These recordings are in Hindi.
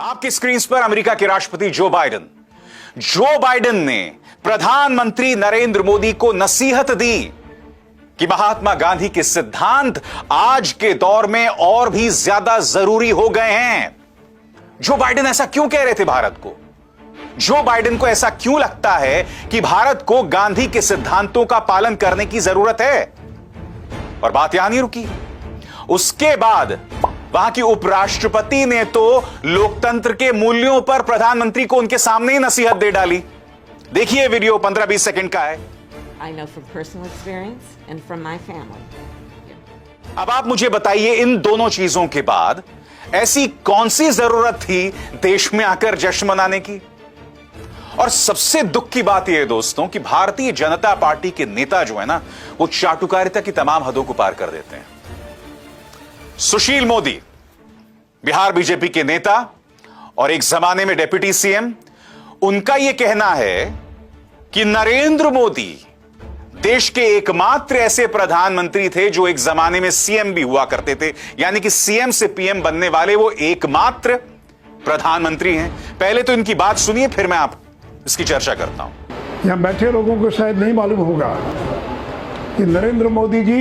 आपकी स्क्रीन पर अमेरिका के राष्ट्रपति जो बाइडेन ने प्रधानमंत्री नरेंद्र मोदी को नसीहत दी कि महात्मा गांधी के सिद्धांत आज के दौर में और भी ज्यादा जरूरी हो गए हैं। जो बाइडेन ऐसा क्यों कह रहे थे भारत को? जो बाइडेन को ऐसा क्यों लगता है कि भारत को गांधी के सिद्धांतों का पालन करने की जरूरत है? और बात यहां नहीं रुकी। उसके बाद वहां की उपराष्ट्रपति ने तो लोकतंत्र के मूल्यों पर प्रधानमंत्री को उनके सामने ही नसीहत दे डाली। देखिए वीडियो 15-20 सेकंड का है। I know from personal experience and from my family. अब आप मुझे बताइए, इन दोनों चीजों के बाद ऐसी कौन सी जरूरत थी देश में आकर जश्न मनाने की? और सबसे दुख की बात यह है दोस्तों कि भारतीय जनता पार्टी के नेता जो है ना, वो चाटुकारिता की तमाम हदों को पार कर देते हैं। सुशील मोदी, बिहार बीजेपी के नेता और एक जमाने में डिप्टी सीएम, उनका यह कहना है कि नरेंद्र मोदी देश के एकमात्र ऐसे प्रधानमंत्री थे जो एक जमाने में सीएम भी हुआ करते थे, यानी कि सीएम से पीएम बनने वाले वो एकमात्र प्रधानमंत्री हैं। पहले तो इनकी बात सुनिए, फिर मैं आप इसकी चर्चा करता हूं। यहां बैठे लोगों को शायद नहीं मालूम होगा कि नरेंद्र मोदी जी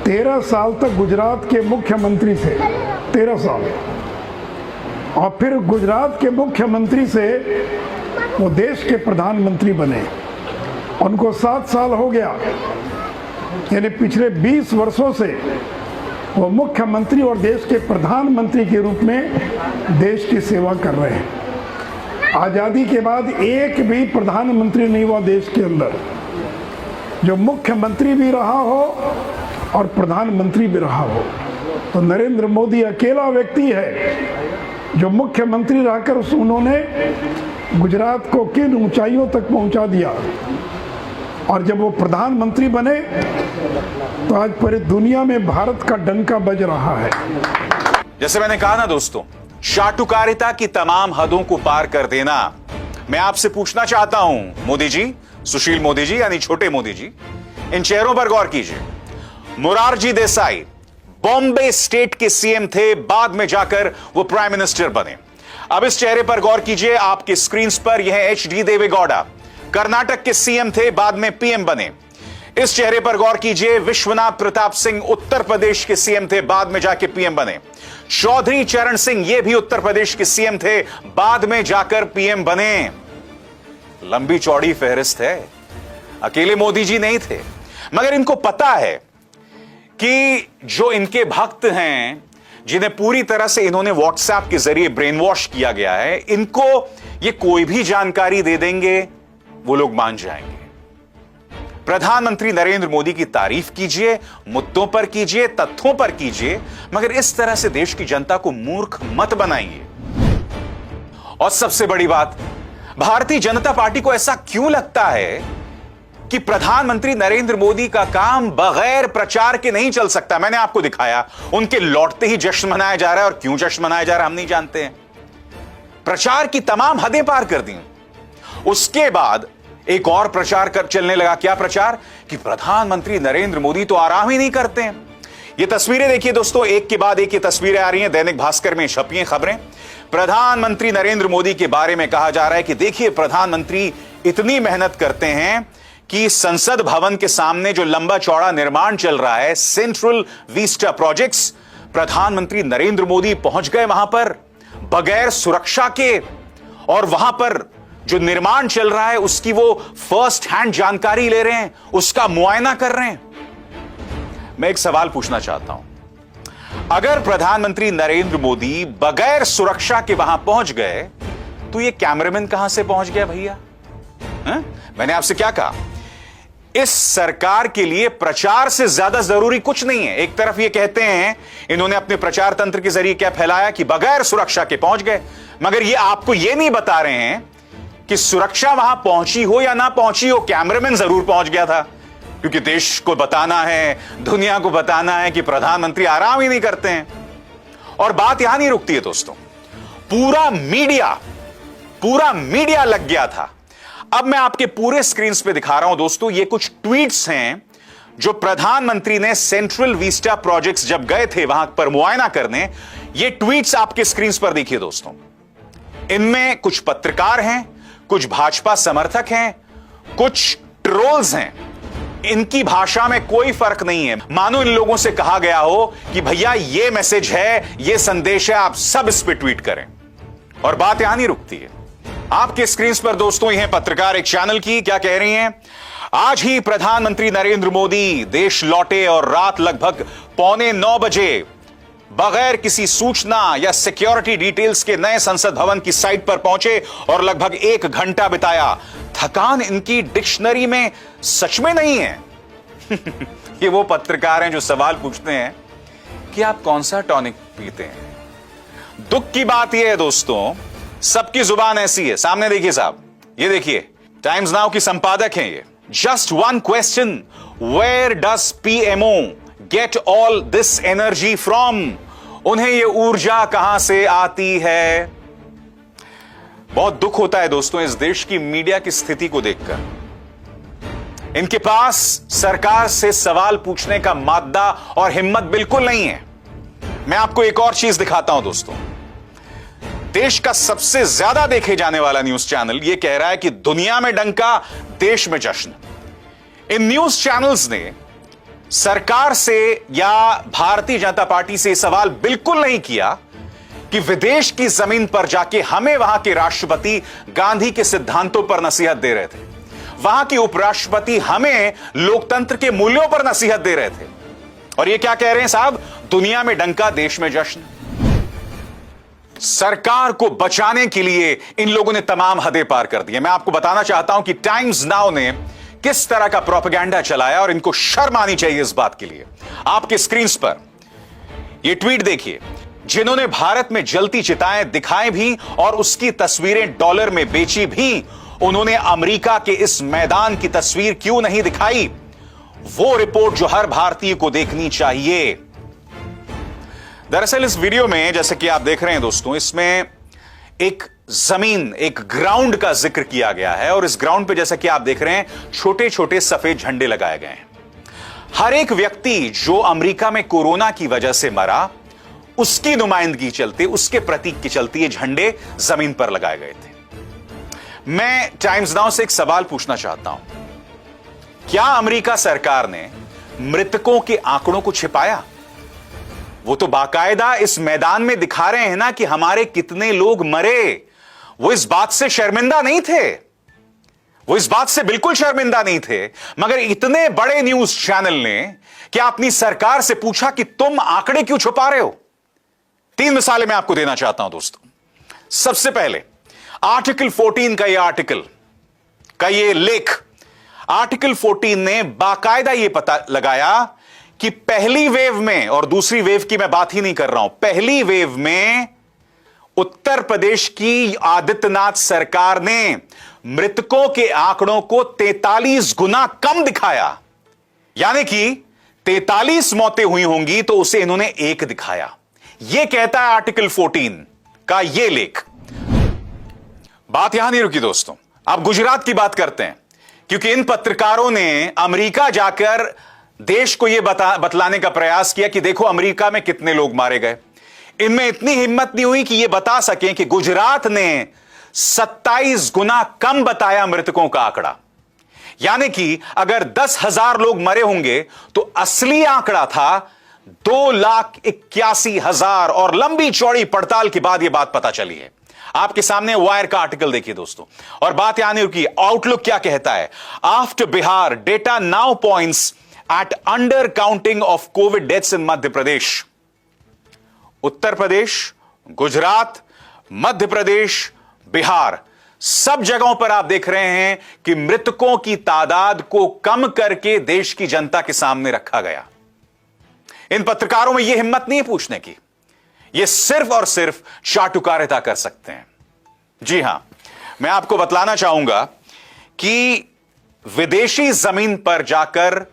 13 साल तक गुजरात के मुख्यमंत्री थे। 13 साल। और फिर गुजरात के मुख्यमंत्री से वो देश के प्रधानमंत्री बने। उनको 7 साल हो गया, यानी पिछले 20 वर्षों से वो मुख्यमंत्री और देश के प्रधानमंत्री के रूप में देश की सेवा कर रहे हैं। आज़ादी के बाद एक भी प्रधानमंत्री नहीं हुआ देश के अंदर जो मुख्यमंत्री भी रहा हो और प्रधानमंत्री भी रहा हो। तो नरेंद्र मोदी अकेला व्यक्ति है जो मुख्यमंत्री रहकर उन्होंने गुजरात को किन ऊंचाइयों तक पहुंचा दिया। और जब वो प्रधानमंत्री बने तो आज पूरी दुनिया में भारत का डंका बज रहा है। जैसे मैंने कहा ना दोस्तों, चाटुकारिता की तमाम हदों को पार कर देना। मैं आपसे पूछना चाहता हूं मोदी जी, सुशील मोदी जी यानी छोटे मोदी जी, इन चेहरों पर गौर कीजिए। मोरारजी देसाई बॉम्बे स्टेट के सीएम थे, बाद में जाकर वो प्राइम मिनिस्टर बने। अब इस चेहरे पर गौर कीजिए, आपके स्क्रीन पर यह एचडी देवेगौड़ा कर्नाटक के सीएम थे, बाद में पीएम बने। इस चेहरे पर गौर कीजिए, विश्वनाथ प्रताप सिंह उत्तर प्रदेश के सीएम थे, बाद में जाकर पीएम बने। चौधरी चरण सिंह ये भी उत्तर प्रदेश के सीएम थे, बाद में जाकर पीएम बने। लंबी चौड़ी फहरिस्त है, अकेले मोदी जी नहीं थे। मगर इनको पता है कि जो इनके भक्त हैं, जिन्हें पूरी तरह से इन्होंने व्हाट्सएप के जरिए ब्रेन वॉश किया गया है, इनको ये कोई भी जानकारी दे देंगे, वो लोग मान जाएंगे। प्रधानमंत्री नरेंद्र मोदी की तारीफ कीजिए, मुद्दों पर कीजिए, तथ्यों पर कीजिए, मगर इस तरह से देश की जनता को मूर्ख मत बनाइए। और सबसे बड़ी बात, भारतीय जनता पार्टी को ऐसा क्यों लगता है कि प्रधानमंत्री नरेंद्र मोदी का काम बगैर प्रचार के नहीं चल सकता? मैंने आपको दिखाया, उनके लौटते ही जश्न मनाया जा रहा है, और क्यों जश्न मनाया जा रहा है हम नहीं जानते हैं। प्रचार की तमाम हदें पार कर दी। उसके बाद एक और प्रचार चलने लगा। क्या प्रचार? कि प्रधानमंत्री नरेंद्र मोदी तो आराम ही नहीं करते हैं। ये तस्वीरें देखिए दोस्तों, एक के बाद एक ये तस्वीरें आ रही हैं। दैनिक भास्कर में छपी हैं खबरें। प्रधानमंत्री नरेंद्र मोदी के बारे में कहा जा रहा है कि देखिए, प्रधानमंत्री इतनी मेहनत करते हैं कि संसद भवन के सामने जो लंबा चौड़ा निर्माण चल रहा है, सेंट्रल विस्टा प्रोजेक्ट्स, प्रधानमंत्री नरेंद्र मोदी पहुंच गए वहां पर बगैर सुरक्षा के, और वहां पर जो निर्माण चल रहा है उसकी वो फर्स्ट हैंड जानकारी ले रहे हैं, उसका मुआयना कर रहे हैं। मैं एक सवाल पूछना चाहता हूं, अगर प्रधानमंत्री नरेंद्र मोदी बगैर सुरक्षा के वहां पहुंच गए तो ये कैमरामैन कहां से पहुंच गया भैया? मैंने आपसे क्या कहा? इस सरकार के लिए प्रचार से ज्यादा जरूरी कुछ नहीं है। एक तरफ ये कहते हैं, इन्होंने अपने प्रचार तंत्र के जरिए क्या फैलाया कि बगैर सुरक्षा के पहुंच गए, मगर ये आपको ये नहीं बता रहे हैं कि सुरक्षा वहां पहुंची हो या ना पहुंची हो, कैमरामैन जरूर पहुंच गया था। क्योंकि देश को बताना है, दुनिया को बताना है कि प्रधानमंत्री आराम ही नहीं करते हैं। और बात यहां नहीं रुकती है दोस्तों, पूरा मीडिया लग गया था। अब मैं आपके पूरे स्क्रीन पे दिखा रहा हूं दोस्तों, ये कुछ ट्वीट्स हैं जो प्रधानमंत्री ने सेंट्रल विस्टा प्रोजेक्ट्स जब गए थे वहां पर मुआयना करने, ये ट्वीट्स आपके स्क्रीन पर देखिए दोस्तों। इनमें कुछ पत्रकार हैं, कुछ भाजपा समर्थक हैं, कुछ ट्रोल्स हैं। इनकी भाषा में कोई फर्क नहीं है। मानो इन लोगों से कहा गया हो कि भैया ये मैसेज है, ये संदेश है, आप सब इस पे ट्वीट करें। और बात यहां नहीं रुकती है। आपके स्क्रीन पर दोस्तों ये हैं पत्रकार एक चैनल की, क्या कह रही हैं? आज ही प्रधानमंत्री नरेंद्र मोदी देश लौटे और रात लगभग 8:45 बजे बगैर किसी सूचना या सिक्योरिटी डिटेल्स के नए संसद भवन की साइट पर पहुंचे और लगभग 1 घंटा बिताया। थकान इनकी डिक्शनरी में सच में नहीं है। ये वो पत्रकार हैं जो सवाल पूछते हैं कि आप कौन सा टॉनिक पीते हैं। दुख की बात यह है दोस्तों, सबकी जुबान ऐसी है। सामने देखिए साहब, ये देखिए टाइम्स नाउ की संपादक हैं ये। Just one question, where does PMO get all this energy from? उन्हें ये ऊर्जा कहां से आती है? बहुत दुख होता है दोस्तों इस देश की मीडिया की स्थिति को देखकर। इनके पास सरकार से सवाल पूछने का मादा और हिम्मत बिल्कुल नहीं है। मैं आपको एक और चीज दिखाता हूं दोस्तों। देश का सबसे ज्यादा देखे जाने वाला न्यूज चैनल यह कह रहा है कि दुनिया में डंका, देश में जश्न। इन न्यूज चैनल्स ने सरकार से या भारतीय जनता पार्टी से सवाल बिल्कुल नहीं किया कि विदेश की जमीन पर जाके हमें वहां के राष्ट्रपति गांधी के सिद्धांतों पर नसीहत दे रहे थे, वहां के उपराष्ट्रपति हमें लोकतंत्र के मूल्यों पर नसीहत दे रहे थे। और ये क्या कह रहे हैं साहब? दुनिया में डंका, देश में जश्न। सरकार को बचाने के लिए इन लोगों ने तमाम हदें पार कर दी। मैं आपको बताना चाहता हूं कि टाइम्स नाउ ने किस तरह का प्रोपेगेंडा चलाया और इनको शर्म आनी चाहिए इस बात के लिए। आपके स्क्रीन पर यह ट्वीट देखिए। जिन्होंने भारत में जलती चिताएं दिखाई भी और उसकी तस्वीरें डॉलर में बेची भी, उन्होंने अमेरिका के इस मैदान की तस्वीर क्यों नहीं दिखाई? वो रिपोर्ट जो हर भारतीय को देखनी चाहिए। दरअसल इस वीडियो में जैसे कि आप देख रहे हैं दोस्तों, इसमें एक जमीन, एक ग्राउंड का जिक्र किया गया है और इस ग्राउंड पे जैसा कि आप देख रहे हैं छोटे छोटे सफेद झंडे लगाए गए हैं। हर एक व्यक्ति जो अमेरिका में कोरोना की वजह से मरा, उसकी नुमाइंदगी चलते, उसके प्रतीक के चलते ये झंडे जमीन पर लगाए गए थे। मैं टाइम्स नाउ से एक सवाल पूछना चाहता हूं, क्या अमेरिका सरकार ने मृतकों के आंकड़ों को छिपाया? वो तो बाकायदा इस मैदान में दिखा रहे हैं ना कि हमारे कितने लोग मरे। वो इस बात से शर्मिंदा नहीं थे, वो इस बात से बिल्कुल शर्मिंदा नहीं थे। मगर इतने बड़े न्यूज चैनल ने क्या अपनी सरकार से पूछा कि तुम आंकड़े क्यों छुपा रहे हो? 3 मिसालें मैं आपको देना चाहता हूं दोस्तों। सबसे पहले आर्टिकल 14 का यह आर्टिकल का यह लेख, आर्टिकल 14 ने बाकायदा यह पता लगाया कि पहली वेव में, और दूसरी वेव की मैं बात ही नहीं कर रहा हूं, पहली वेव में उत्तर प्रदेश की आदित्यनाथ सरकार ने मृतकों के आंकड़ों को 43 गुना कम दिखाया। यानी कि 43 मौतें हुई होंगी तो उसे इन्होंने 1 दिखाया। यह कहता है आर्टिकल 14 का यह लेख। बात यहां नहीं रुकी दोस्तों, आप गुजरात की बात करते हैं, क्योंकि इन पत्रकारों ने अमेरिका जाकर देश को यह बतलाने का प्रयास किया कि देखो अमेरिका में कितने लोग मारे गए। इनमें इतनी हिम्मत नहीं हुई कि यह बता सकें कि गुजरात ने 27 गुना कम बताया मृतकों का आंकड़ा। यानी कि अगर 10,000 लोग मरे होंगे तो असली आंकड़ा था 2,81,000, और लंबी चौड़ी पड़ताल के बाद यह बात पता चली है। आपके सामने वायर का आर्टिकल देखिए दोस्तों। और बात यहां नहीं रुकी, आउटलुक क्या कहता है? After Bihar data now points at under counting of Covid deaths in Madhya Pradesh. Uttar Pradesh, Gujarat, Madhya Pradesh, Bihar, सब जगहों पर आप देख रहे हैं कि मृतकों की तादाद को कम करके देश की जनता के सामने रखा गया। इन पत्रकारों में यह हिम्मत नहीं है पूछने की, यह सिर्फ और सिर्फ चाटुकारिता कर सकते हैं। जी हां, मैं आपको बतलाना चाहूंगा कि विदेशी जमीन पर जाकर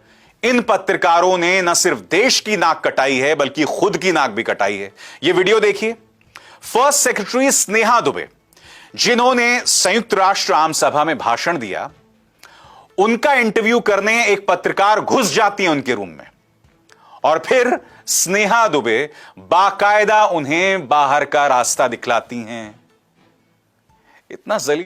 इन पत्रकारों ने न सिर्फ देश की नाक कटाई है बल्कि खुद की नाक भी कटाई है। यह वीडियो देखिए। फर्स्ट सेक्रेटरी स्नेहा दुबे, जिन्होंने संयुक्त राष्ट्र आम सभा में भाषण दिया, उनका इंटरव्यू करने एक पत्रकार घुस जाती है उनके रूम में और फिर स्नेहा दुबे बाकायदा उन्हें बाहर का रास्ता दिखलाती हैं। इतना जलील